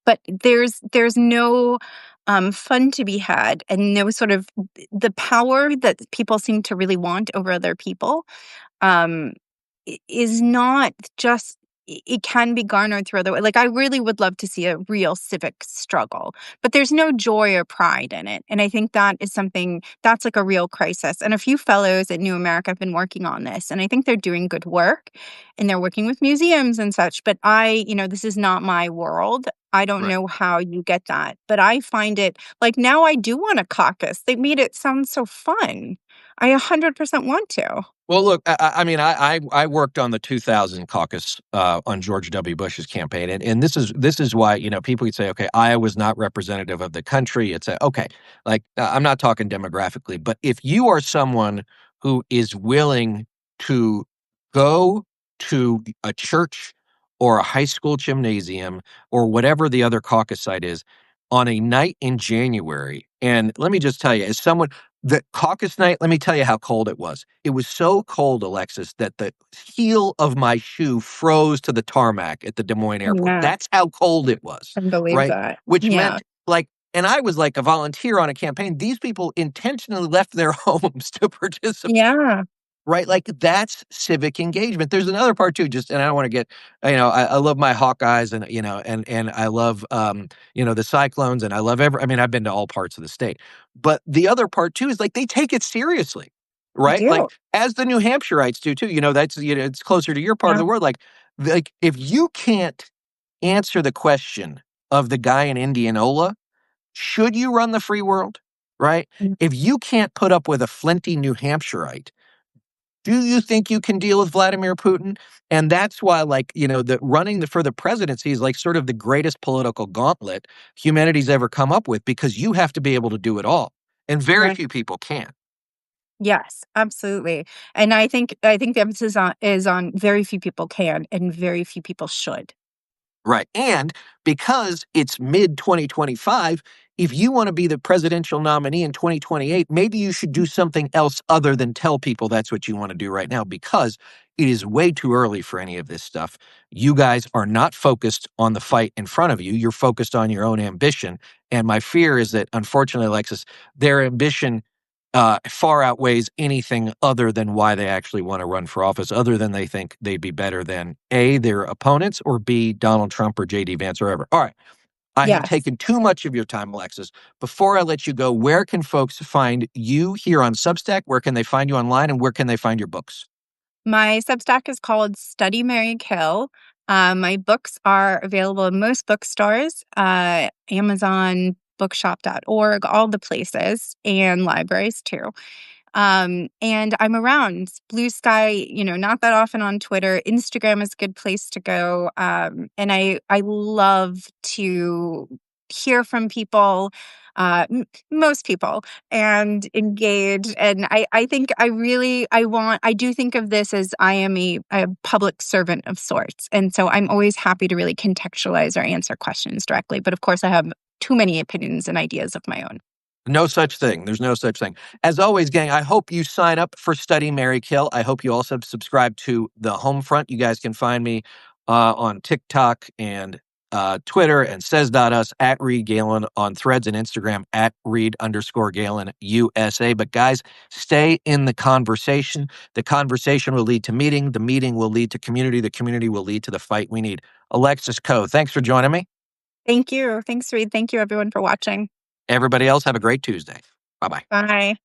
But there's no, fun to be had and no sort of the power that people seem to really want over other people um, is not just it can be garnered through other way. Like I really would love to see a real civic struggle, but there's no joy or pride in it. And I think that is something that's like a real crisis. And a few fellows at New America have been working on this, and I think they're doing good work and they're working with museums and such. But this is not my world. I don't Right. know how you get that, but I find it like now I do want to caucus. They made it sound so fun. I 100% want to. Well, look, I mean, I worked on the 2000 caucus on George W. Bush's campaign, and this is why people could say, okay, Iowa's not representative of the country. It's okay, like I'm not talking demographically, but if you are someone who is willing to go to a church or a high school gymnasium or whatever the other caucus site is on a night in January, and let me just tell you, as someone the caucus night, let me tell you how cold it was. It was so cold, Alexis, that the heel of my shoe froze to the tarmac at the Des Moines airport. Yeah, That's how cold it was, I believe right? that. Which Yeah. meant like, and I was like a volunteer on a campaign. These people intentionally left their homes to participate. Yeah. Right? Like that's civic engagement. There's another part too, just and I don't want to get, I love my Hawkeyes and and I love the Cyclones and I love I mean, I've been to all parts of the state. But the other part too is like they take it seriously. I Right? do. Like as the New Hampshireites do too. That's it's closer to your part of Yeah. the world. Like if you can't answer the question of the guy in Indianola, should you run the free world? Right? Mm. If you can't put up with a flinty New Hampshireite, do you think you can deal with Vladimir Putin? And that's why, like, the running for the presidency is like sort of the greatest political gauntlet humanity's ever come up with because you have to be able to do it all. And very Right. few people can. Yes, absolutely. And I think the emphasis is on very few people can and very few people should. Right. And because it's mid 2025, if you want to be the presidential nominee in 2028, maybe you should do something else other than tell people that's what you want to do right now because it is way too early for any of this stuff. You guys are not focused on the fight in front of you. You're focused on your own ambition. And my fear is that, unfortunately, Alexis, their ambition far outweighs anything other than why they actually want to run for office, other than they think they'd be better than A, their opponents, or B, Donald Trump or J.D. Vance or whoever. All right. I have Yes. taken too much of your time, Alexis. Before I let you go, where can folks find you here on Substack? Where can they find you online? And where can they find your books? My Substack is called Study, Marry, Kill. My books are available in most bookstores, Amazon, bookshop.org, all the places, and libraries too. And I'm around Blue Sky, not that often on Twitter. Instagram is a good place to go. And I love to hear from people, most people, and engage. And I think I do think of this as I am a public servant of sorts. And so I'm always happy to really contextualize or answer questions directly. But of course, I have too many opinions and ideas of my own. No such thing. There's no such thing. As always, gang, I hope you sign up for Study, Marry, Kill. I hope you also subscribe to the Homefront. You guys can find me on TikTok and Twitter and says.us at Reed Galen, on Threads and Instagram at Reed_Galen USA. But guys, stay in the conversation. The conversation will lead to meeting. The meeting will lead to community. The community will lead to the fight we need. Alexis Coe, thanks for joining me. Thank you. Thanks, Reed. Thank you, everyone, for watching. Everybody else, have a great Tuesday. Bye-bye. Bye.